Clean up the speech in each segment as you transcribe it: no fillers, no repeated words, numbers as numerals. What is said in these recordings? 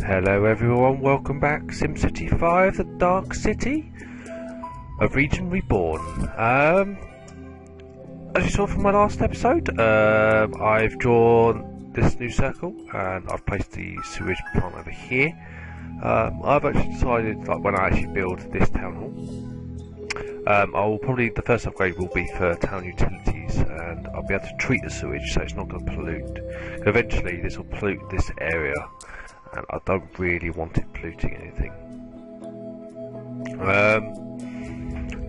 Hello everyone, welcome back. SimCity 5, the Dark City, a region reborn. As you saw from my last episode, I've drawn this new circle and I've placed the sewage plant over here. I've actually decided, like, when I actually build this town hall, the first upgrade will be for town utilities, and I'll be able to treat the sewage so it's not going to pollute. Eventually this will pollute this area, and I don't really want it polluting anything.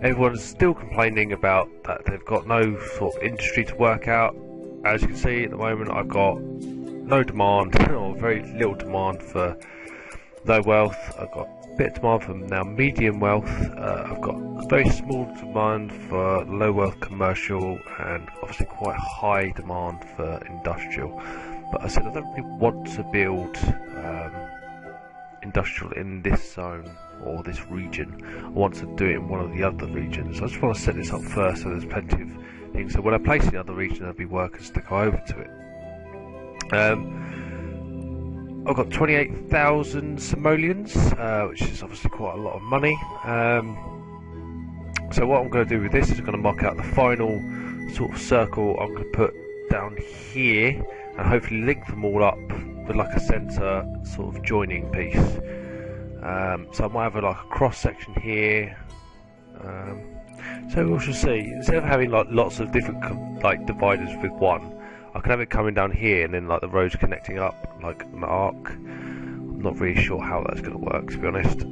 Everyone's still complaining about that they've got no sort of industry to work out. As you can see at the moment, I've got no demand, or very little demand for low wealth. I've got a bit of demand for now medium wealth. I've got a very small demand for low wealth commercial, and obviously quite high demand for industrial. But I said I don't really want to build industrial in this zone or this region. I want to do it in one of the other regions. I just want to set this up first so there's plenty of things. So when I place the other region, there'll be workers to go over to it. I've got 28,000 simoleons, which is obviously quite a lot of money. So what I'm going to do with this is I'm going to mark out the final sort of circle I'm going to put down here, and hopefully link them all up with like a centre sort of joining piece. So I might have like a cross section here. So we shall see. Instead of having like lots of different like dividers with one, I can have it coming down here and then like the roads connecting up like an arc. I'm not really sure how that's going to work, to be honest.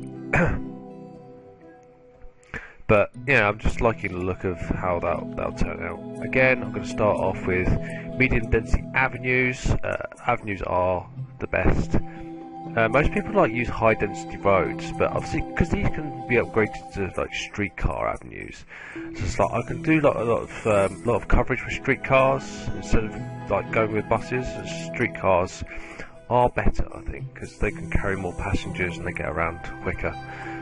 But yeah, I'm just liking the look of how that'll turn out. Again, I'm going to start off with medium density avenues. Avenues are the best. Most people like use high density roads, but obviously because these can be upgraded to like streetcar avenues, so it's like I can do like a lot of coverage with streetcars instead of like going with buses. Streetcars are better, I think, because they can carry more passengers and they get around quicker,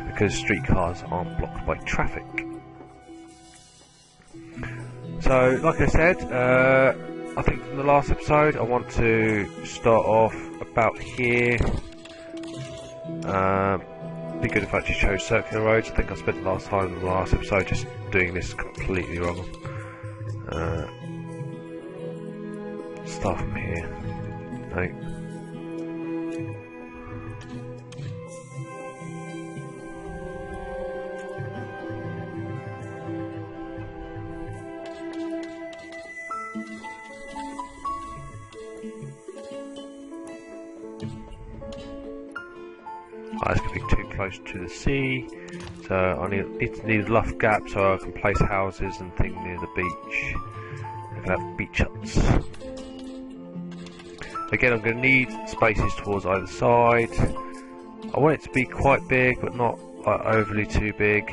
because streetcars aren't blocked by traffic. So, like I said, I think from the last episode, I want to start off about here. Be good if I actually chose circular roads. I think I spent the last time in the last episode just doing this completely wrong. Start from here. No. It's going to be too close to the sea, so I need a luff gap so I can place houses and things near the beach. I can have beach huts. Again, I'm going to need spaces towards either side. I want it to be quite big, but not overly too big.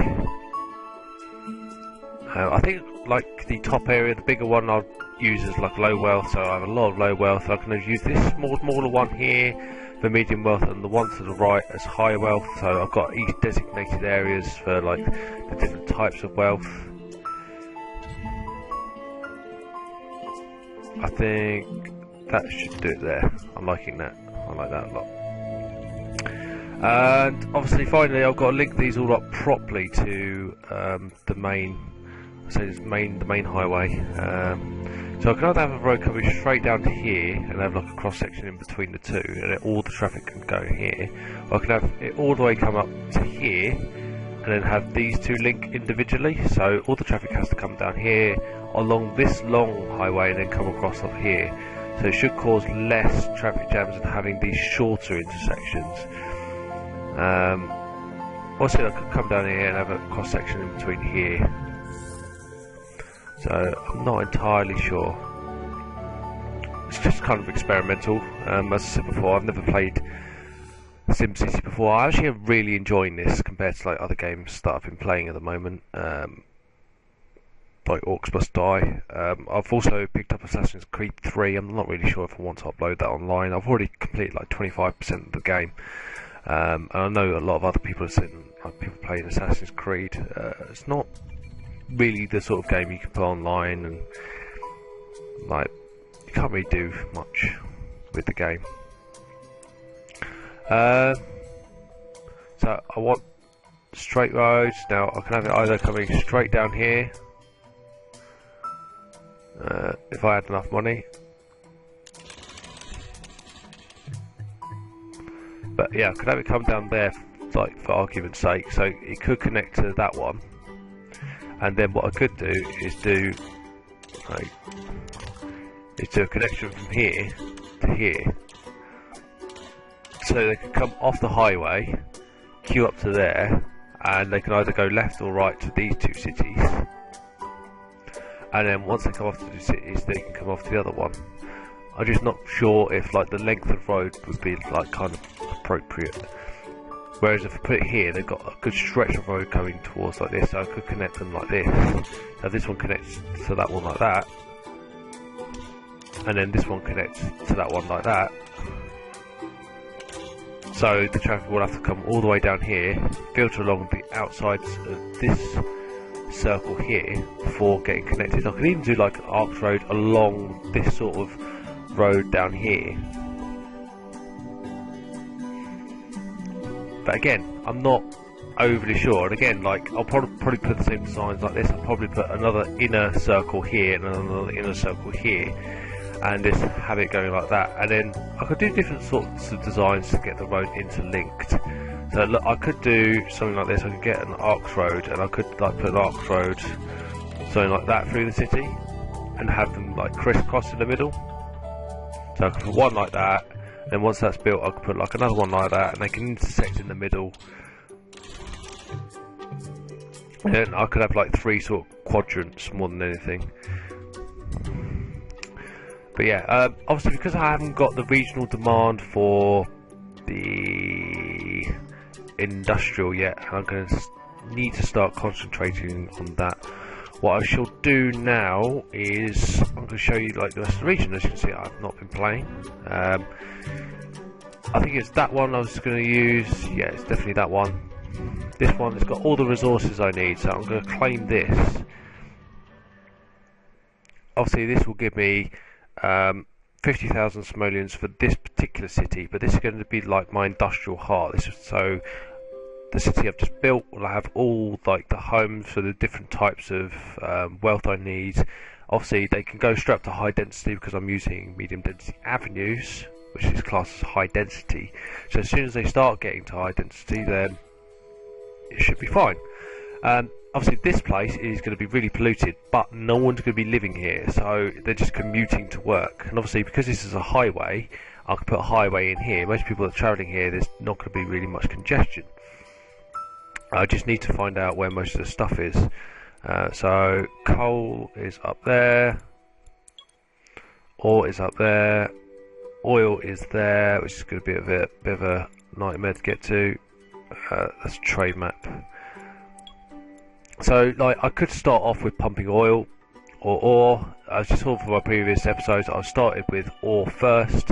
I think like the top area, the bigger one, I'll use as like low wealth, so I have a lot of low wealth. I'm going to use this smaller one here for medium wealth, and the one to the right as high wealth. So I've got each designated areas for like the different types of wealth. I think that should do it there. I'm liking that. I like that a lot. And obviously, finally, I've got to link these all up properly to the main. So the main highway. So I can either have a road coming straight down to here and have like a cross section in between the two, and all the traffic can go here. Or I can have it all the way come up to here, and then have these two link individually. So all the traffic has to come down here along this long highway and then come across up here. So it should cause less traffic jams than having these shorter intersections. Also, I could come down here and have a cross section in between here. So I'm not entirely sure. It's just kind of experimental. As I said before, I've never played SimCity before. I actually am really enjoying this compared to like other games that I've been playing at the moment, like Orcs Must Die. I've also picked up Assassin's Creed 3. I'm not really sure if I want to upload that online. I've already completed like 25% of the game, and I know a lot of other people have seen like people playing Assassin's Creed. It's not really the sort of game you can put online, and like you can't really do much with the game. So I want straight roads. Now I can have it either coming straight down here, if I had enough money. But yeah, I could have it come down there, like for argument's sake, so it could connect to that one. And then what I could do is do a connection from here to here, so they can come off the highway, queue up to there, and they can either go left or right to these two cities. And then once they come off to the cities, they can come off to the other one. I'm just not sure if like the length of road would be like kind of appropriate. Whereas if I put it here, they've got a good stretch of road coming towards like this, so I could connect them like this. Now this one connects to that one like that, and then this one connects to that one like that. So the traffic will have to come all the way down here, filter along the outsides of this circle here before getting connected. I can even do like an arc road along this sort of road down here. But again, I'm not overly sure. And again, like I'll probably put the same designs like this. I'll probably put another inner circle here and another inner circle here, and just have it going like that. And then I could do different sorts of designs to get the road interlinked. So look, I could do something like this. I could get an arc road, and I could like put an arc road, something like that through the city, and have them like crisscross in the middle. So I could put one like that. Then once that's built, I could put like another one like that, and they can intersect in the middle. And then I could have like 3 sort of quadrants more than anything. But yeah, obviously because I haven't got the regional demand for the industrial yet, I'm going to need to start concentrating on that. What I shall do now is I'm going to show you like the rest of the region. As you can see, I've not been playing. I think it's that one I was going to use. Yeah, it's definitely that one. This one has got all the resources I need, so I'm going to claim this. Obviously, this will give me 50,000 simoleons for this particular city, but this is going to be like my industrial heart. So the city I've just built will have all like the homes for the different types of wealth I need. Obviously they can go straight up to high density because I'm using medium density avenues, which is classed as high density. So as soon as they start getting to high density, then it should be fine. Obviously this place is going to be really polluted, but no one's going to be living here, so they're just commuting to work. And obviously because this is a highway, I can put a highway in here. Most people that are travelling here, there's not going to be really much congestion. I just need to find out where most of the stuff is. So coal is up there, ore is up there, oil is there, which is going to be a bit of a nightmare to get to. That's a trade map. So like I could start off with pumping oil or ore. As you saw from my previous episodes, I started with ore first.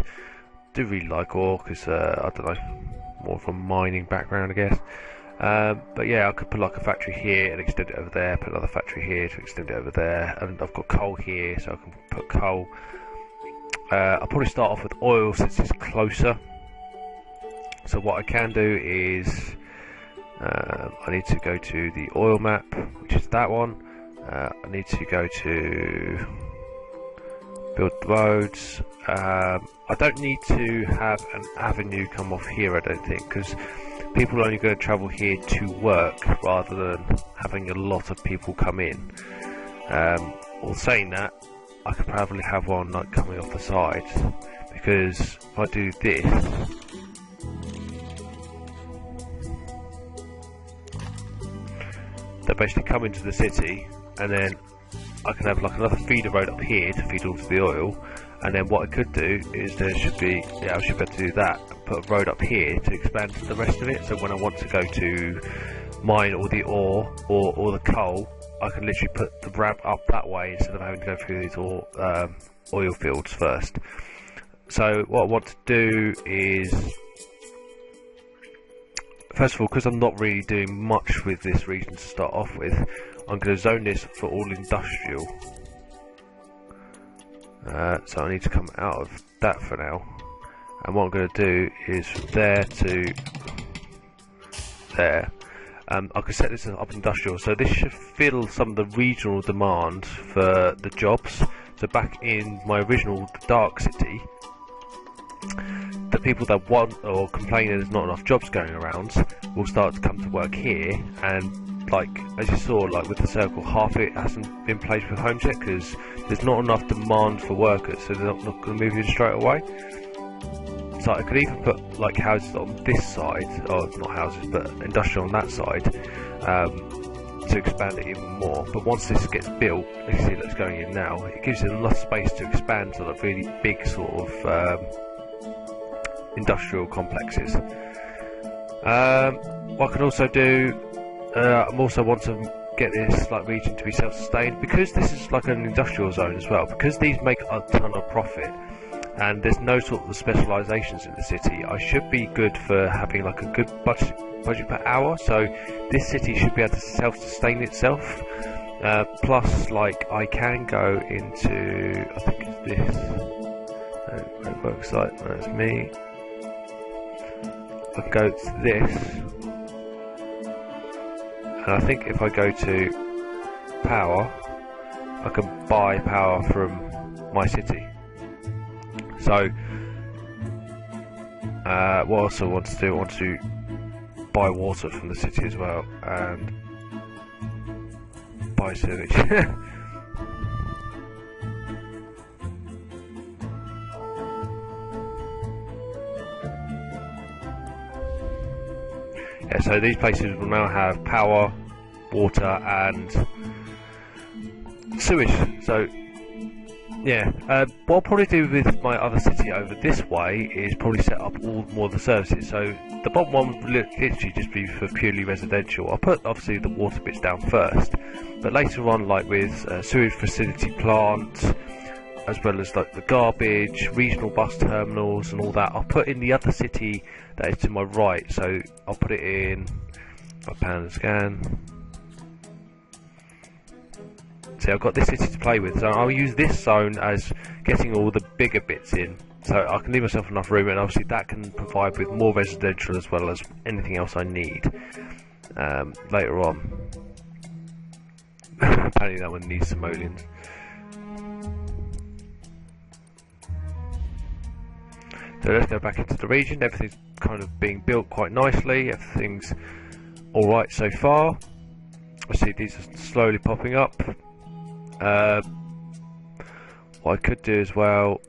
Do really like ore because I don't know, more from a mining background I guess. But yeah, I could put like a factory here and extend it over there, put another factory here to extend it over there, and I've got coal here, so I can put coal. I'll probably start off with oil since it's closer. So what I can do is I need to go to the oil map, which is that one. I need to go to build roads. I don't need to have an avenue come off here, I don't think, because people are only going to travel here to work rather than having a lot of people come in. Or saying that, I could probably have one like coming off the side, because if I do this, they basically come into the city, and then I can have like another feeder road up here to feed all to the oil. And then what I could do is there should be, yeah, I should be able to do that, put a road up here to expand the rest of it, so when I want to go to mine all the ore or the coal, I can literally put the ramp up that way instead of having to go through these oil fields first. So what I want to do is, first of all, because I'm not really doing much with this region to start off with, I'm going to zone this for all industrial. So I need to come out of that for now, And what I'm going to do is from there to there. I can set this up industrial, so this should fill some of the regional demand for the jobs. So back in my original Dark City, the people that want or complain that there's not enough jobs going around will start to come to work here, and like as you saw, like with the circle, half of it hasn't been placed with homes yet because there's not enough demand for workers, so they're not going to move in straight away. So I could even put like houses on this side, or not houses, but industrial on that side, to expand it even more. But once this gets built, you see that's going in now, it gives it enough space to expand to like really big sort of industrial complexes. What I can also do, I'm also want to get this like region to be self-sustained, because this is like an industrial zone as well, because these make a ton of profit and there's no sort of specializations in the city. I should be good for having like a good budget per hour, so this city should be able to self-sustain itself. Plus, like, I can go into, I think it's this, it works like, that's me. I can go to this, and I think if I go to power, I can buy power from my city. So, what else I want to do? I want to buy water from the city as well, and buy sewage. Yeah, so these places will now have power, water, and sewage. So, yeah, what I'll probably do with my other city over this way is probably set up all more of the services. So the bottom one would literally just be for purely residential. I'll put obviously the water bits down first, but later on, like with sewage facility plant, as well as like the garbage, regional bus terminals and all that, I'll put in the other city that is to my right. So I'll put it in, my pan and scan. See, I've got this city to play with, so I'll use this zone as getting all the bigger bits in, so I can leave myself enough room, and obviously that can provide with more residential as well as anything else I need later on. Apparently that one needs some mullions. So let's go back into the region. Everything's kind of being built quite nicely, everything's alright so far. I see these are slowly popping up. What I could do as well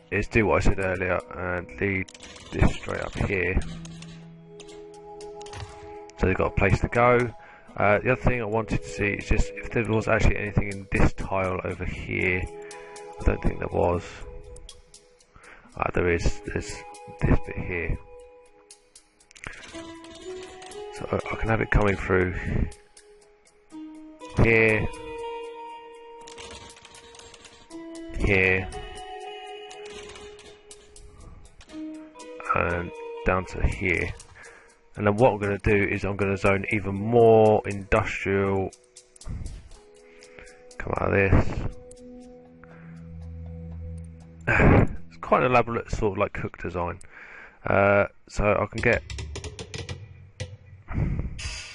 is do what I said earlier and lead this straight up here, so they've got a place to go. The other thing I wanted to see is just if there was actually anything in this tile over here. I don't think there was. There is. There's this bit here, so I can have it coming through here, here, and down to here. And then what I'm going to do is I'm going to zone even more industrial. Come out of this. It's quite an elaborate sort of like cook design. So I can get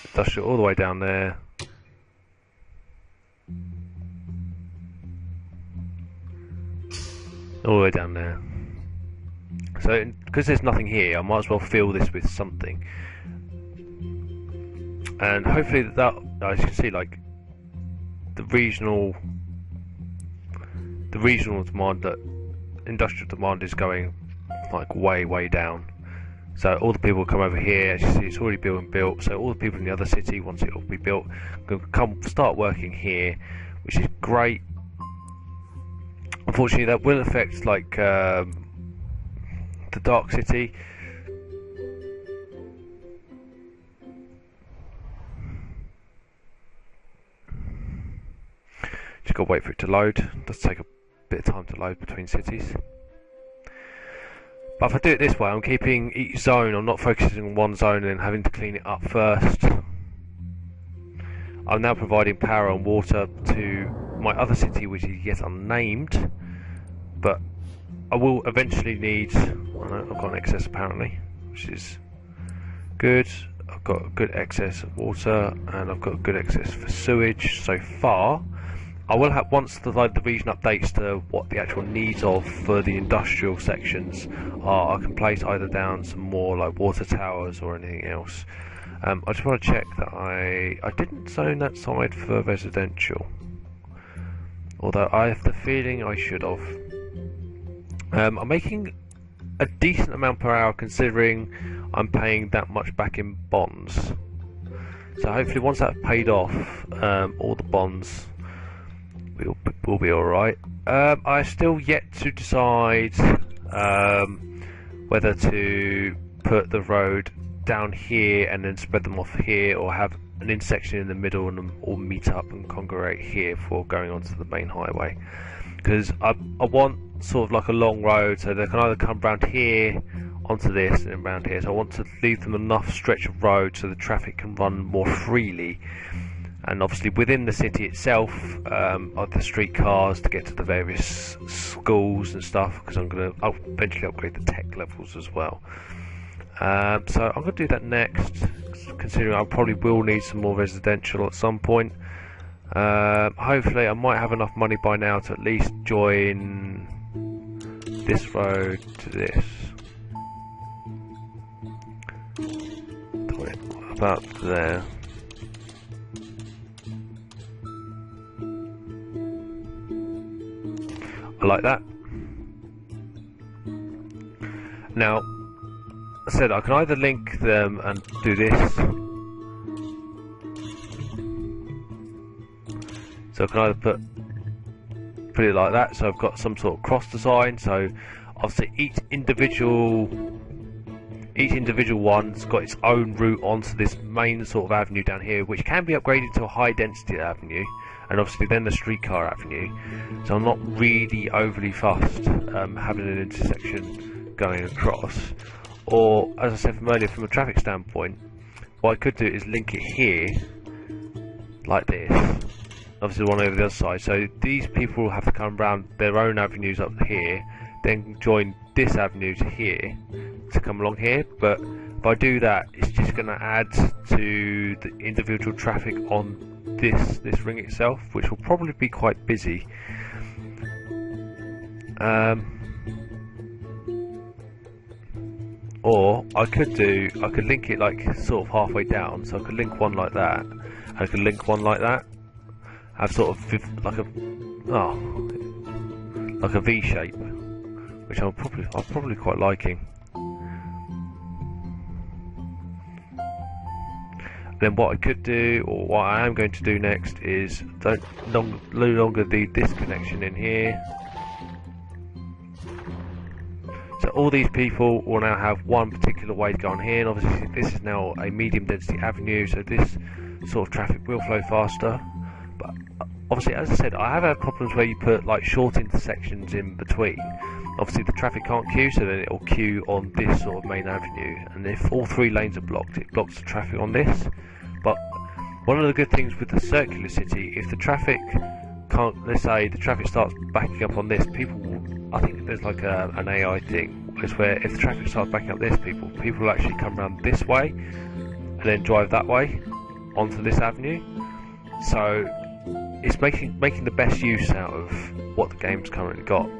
industrial all the way down there. All the way down there. So because there's nothing here, I might as well fill this with something, and hopefully that, as you can see, like the regional demand, that industrial demand is going like way down. So all the people will come over here. As you see, it's already built, so all the people in the other city, once it will be built, will come start working here, which is great. Unfortunately, that will affect like the Dark City. Just gotta wait for it to load. It does take a bit of time to load between cities. But if I do it this way, I'm keeping each zone, I'm not focusing on one zone and then having to clean it up first. I'm now providing power and water to my other city, which is yet unnamed, but I will eventually need. I've got an excess apparently, which is good. I've got a good excess of water, and I've got a good excess for sewage so far. I will have, once the region updates to what the actual needs of for the industrial sections are, I can place either down some more like water towers or anything else. I just want to check that I didn't zone that side for residential, although I have the feeling I should have. I'm making a decent amount per hour considering I'm paying that much back in bonds. So hopefully once that's paid off, all the bonds will be alright. I still yet to decide whether to put the road down here and then spread them off here, or have an intersection in the middle and all meet up and congregate here before going onto the main highway. Because I want sort of like a long road, so they can either come round here onto this and then round here. So I want to leave them enough stretch of road so the traffic can run more freely. And obviously within the city itself, are the streetcars to get to the various schools and stuff, because I'll eventually upgrade the tech levels as well. So I'm going to do that next, considering I probably will need some more residential at some point. Hopefully I might have enough money by now to at least join this road to this. About there. I like that. Now, I said I can either link them and do this. So I can either put it like that, so I've got some sort of cross design. So obviously each individual one's got its own route onto this main sort of avenue down here, which can be upgraded to a high density avenue, and obviously then the streetcar avenue. So I'm not really overly fussed having an intersection going across. Or, as I said from earlier, from a traffic standpoint, what I could do is link it here, like this. Obviously one over the other side. So these people will have to come around their own avenues up here, then join this avenue to here, to come along here. But if I do that, it's just going to add to the individual traffic on this ring itself, which will probably be quite busy. Or I could link it like sort of halfway down, so I could link one like that, and I could link one like that, have sort of like a V shape, which I'm probably quite liking. Then what I could do, or what I am going to do next, is no longer need this connection in here. So all these people will now have one particular way to go on here, and obviously this is now a medium density avenue, so this sort of traffic will flow faster. But obviously, as I said, I have had problems where you put like short intersections in between. Obviously the traffic can't queue, so then it will queue on this sort of main avenue, and if all three lanes are blocked, it blocks the traffic on this. But one of the good things with the circular city, if the traffic can't, let's say the traffic starts backing up on this, people will, I think there's like an AI thing, is where if the traffic starts backing up this, people will actually come around this way and then drive that way onto this avenue. So it's making the best use out of what the game's currently got.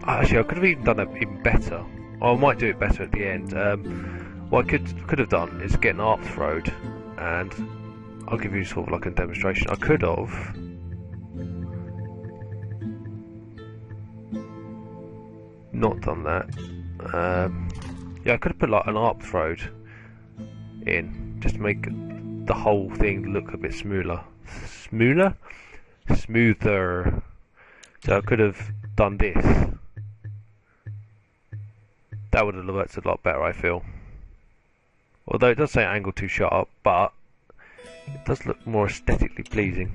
Actually, I could have even done that even better. Or I might do it better at the end. What I could have done is get an ARPS road, and I'll give you sort of like a demonstration. I could have not done that. Yeah, I could have put like an ARPS road in, just to make the whole thing look a bit smoother. So I could have done this. That would have worked a lot better, I feel. Although it does say angle too sharp, but it does look more aesthetically pleasing.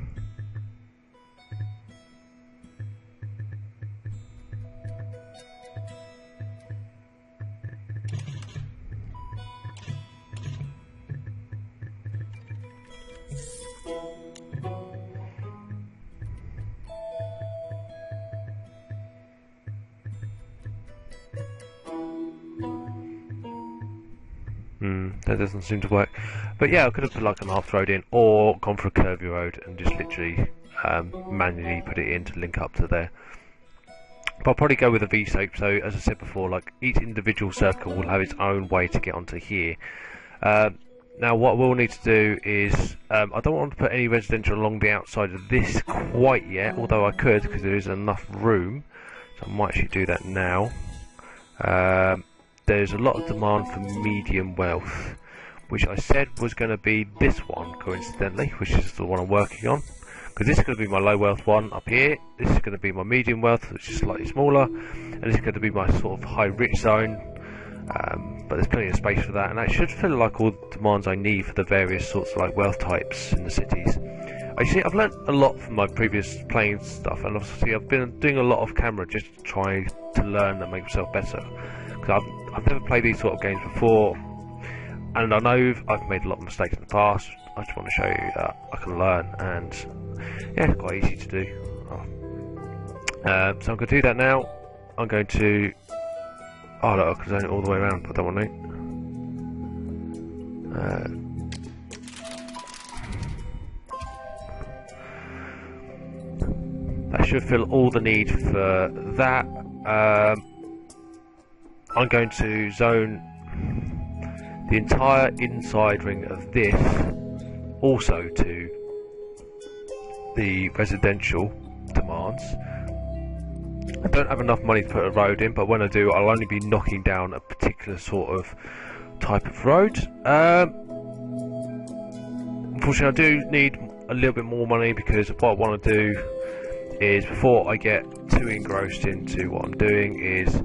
That doesn't seem to work. But yeah, I could have put like an half road in, or gone for a curvy road and just literally manually put it in to link up to there. But I'll probably go with a V-shape, so as I said before, like each individual circle will have its own way to get onto here. Now what we'll need to do is, I don't want to put any residential along the outside of this quite yet, although I could because there is enough room, so I might actually do that now. There's a lot of demand for medium wealth, which I said was going to be this one, coincidentally, which is the one I'm working on. Because this is going to be my low wealth one up here, this is going to be my medium wealth, which is slightly smaller, and this is going to be my sort of high rich zone. But there's plenty of space for that, and that should fill like all the demands I need for the various sorts of like wealth types in the cities. Actually, I've learnt a lot from my previous playing stuff, and obviously I've been doing a lot of camera just to try to learn and make myself better. Because I've never played these sort of games before, and I know I've made a lot of mistakes in the past. I just want to show you that I can learn, and yeah, it's quite easy to do. So I'm going to do that now. I'm going to... Oh no, I can zone it all the way around, but I don't want to. That should fill all the need for that. I'm going to zone the entire inside ring of this also to the residential demands. I don't have enough money to put a road in, but when I do, I'll only be knocking down a particular sort of type of road. Unfortunately, I do need a little bit more money, because what I want to do is, before I get too engrossed into what I'm doing, is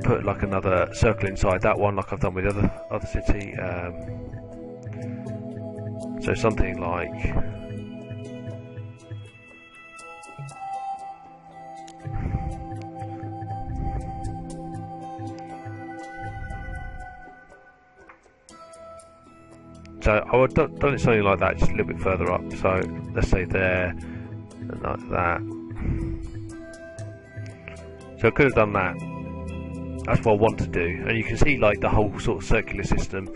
put like another circle inside that one, like I've done with the other city. So something like... So I would done it something like that, just a little bit further up. So let's say there, and like that. So I could have done that. That's what I want to do, and you can see like the whole sort of circular system.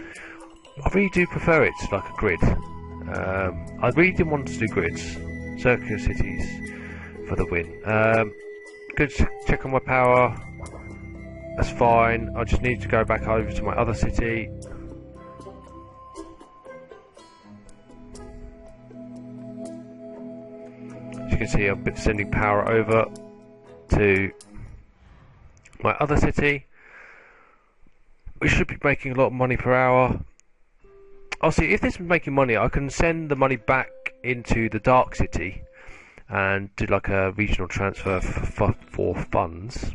I really do prefer it to like a grid. I really didn't want to do grids. Circular cities for the win. Good check on my power. That's fine. I just need to go back over to my other city. As you can see, I've been sending power over to my other city. We should be making a lot of money per hour. Obviously, if this is making money, I can send the money back into the dark city and do like a regional transfer for funds.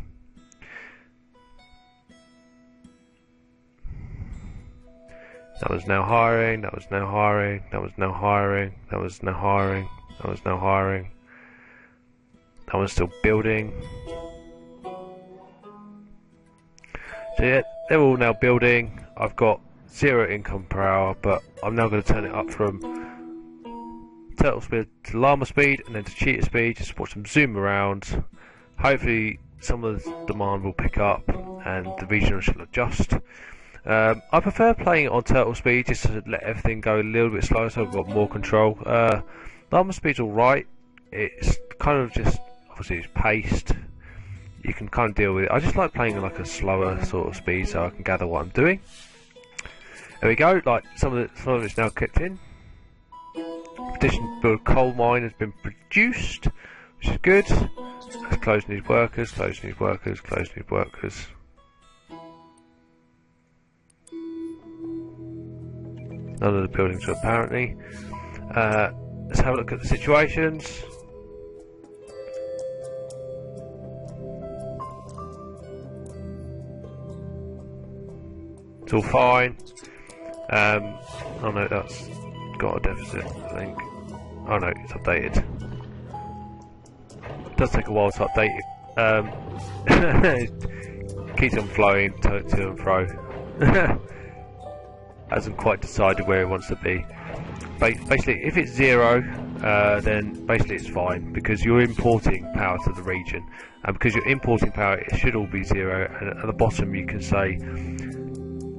That was now hiring, that was now hiring, that was now hiring, that was now hiring, that was now hiring. That one's still building. So yeah, they're all now building. I've got 0 income per hour, but I'm now going to turn it up from turtle speed to llama speed, and then to cheetah speed, just watch them zoom around. Hopefully some of the demand will pick up and the regional should adjust. I prefer playing it on turtle speed, just to let everything go a little bit slower, so I've got more control. Llama speed's alright. It's kind of just, obviously it's paced. You can kind of deal with it. I just like playing like a slower sort of speed, so I can gather what I'm doing. There we go. Like some of it's now kicked in. Petition to build a coal mine has been produced, which is good. Let's close these workers. Close these workers. Close these workers. None of the buildings are apparently. Let's have a look at the situations. It's all fine. Oh no, that's got a deficit, I think. Oh no, it's updated. It does take a while to update it. It keeps on flowing to and fro. Hasn't quite decided where it wants to be. Basically, if it's 0, then basically it's fine, because you're importing power to the region, and because you're importing power, it should all be 0. And at the bottom, you can say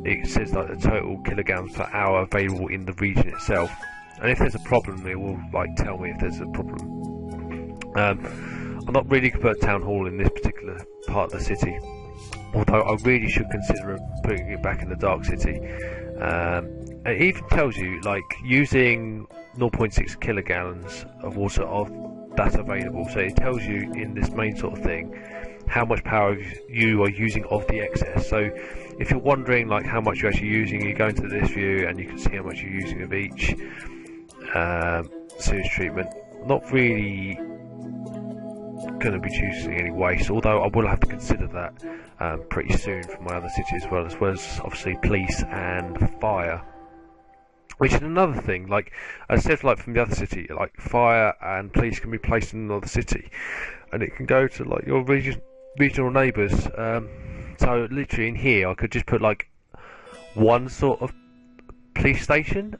it says like the total kilograms per hour available in the region itself, and if there's a problem it will like tell me if there's a problem. I'm not really going to put a town hall in this particular part of the city, although I really should consider putting it back in the dark city. It even tells you like using 0.6 kilogallons of water that's available, so it tells you in this main sort of thing how much power you are using of the excess. So if you're wondering like how much you're actually using, you go into this view and you can see how much you're using of each sewage treatment. Not really going to be choosing any waste, although I will have to consider that pretty soon for my other city as well as obviously police and fire. Which is another thing, like I said, like from the other city, like fire and police can be placed in another city, and it can go to like your regional neighbours. So literally in here, I could just put like one sort of police station,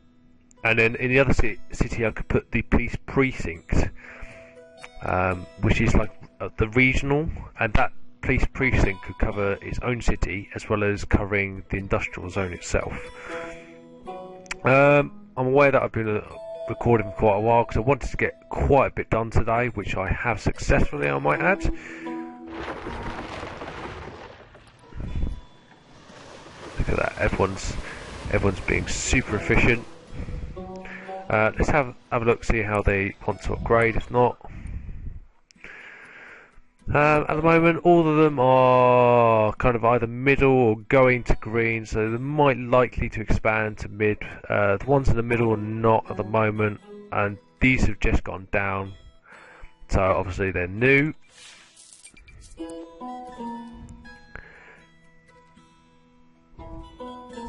and then in the other city, I could put the police precinct, which is like the regional, and that police precinct could cover its own city as well as covering the industrial zone itself. I'm aware that I've been recording for quite a while because I wanted to get quite a bit done today, which I have successfully, I might add. Look at that, everyone's being super efficient. Let's have a look, see how they want to upgrade. If not, at the moment all of them are kind of either middle or going to green, so they might likely to expand to mid. The ones in the middle are not at the moment, and these have just gone down, so obviously they're new.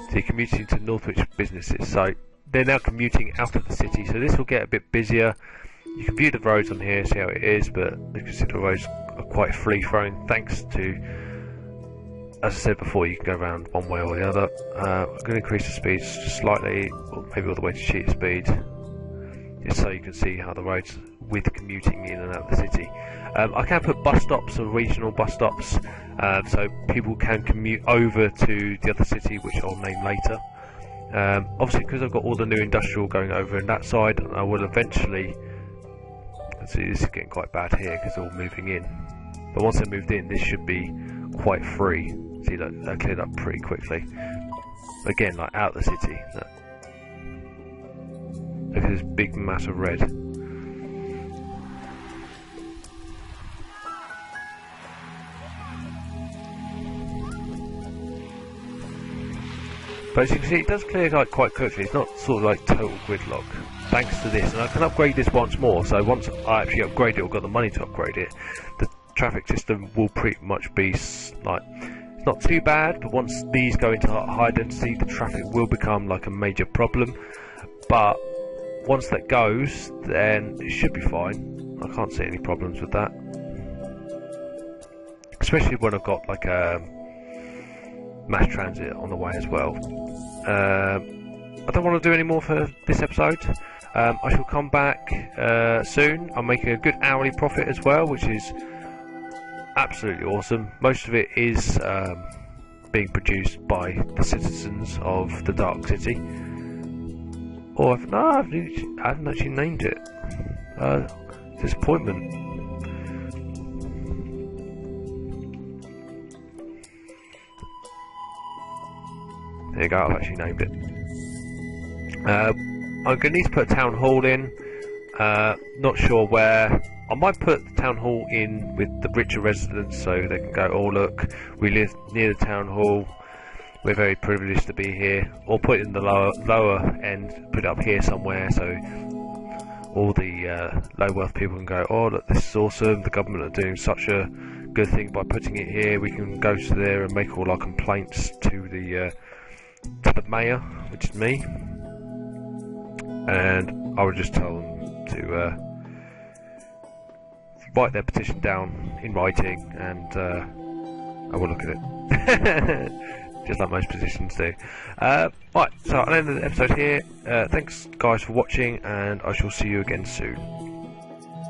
So you're commuting to Northwich businesses, so they're now commuting out of the city, so this will get a bit busier. You can view the roads on here, see how it is, but you can see the roads are quite free-flowing thanks to, as I said before, you can go around one way or the other. I'm going to increase the speeds just slightly, or maybe all the way to cheat speed, just so you can see how the roads with commuting in and out of the city. I can put bus stops or regional bus stops, so people can commute over to the other city, which I'll name later. Obviously, because I've got all the new industrial going over in that side, I will eventually. See, this is getting quite bad here because they're all moving in. But once they're moved in, this should be quite free. See, that cleared up pretty quickly. Again, like out of the city. Look at this big mass of red. But as you can see, it does clear like quite quickly. It's not sort of like total gridlock, thanks to this. And I can upgrade this once more. So once I actually upgrade it, or got the money to upgrade it, the traffic system will pretty much be like, it's not too bad. But once these go into high density, the traffic will become like a major problem. But once that goes, then it should be fine. I can't see any problems with that, especially when I've got like a mass transit on the way as well. I don't want to do any more for this episode. I shall come back soon. I'm making a good hourly profit as well, which is absolutely awesome. Most of it is being produced by the citizens of the Dark City. Or I haven't actually named it. Disappointment. There you go, I've actually named it. I'm going to need to put a town hall in. Not sure where. I might put the town hall in with the richer residents so they can go, oh look, we live near the town hall, we're very privileged to be here. Or put it in the lower end, put it up here somewhere so all the low wealth people can go, oh look, this is awesome, the government are doing such a good thing by putting it here. We can go to there and make all our complaints to the mayor, which is me, and I would just tell them to write their petition down in writing, and I will look at it, just like most petitions do. Right, so I'll end the episode here. Thanks guys for watching, and I shall see you again soon.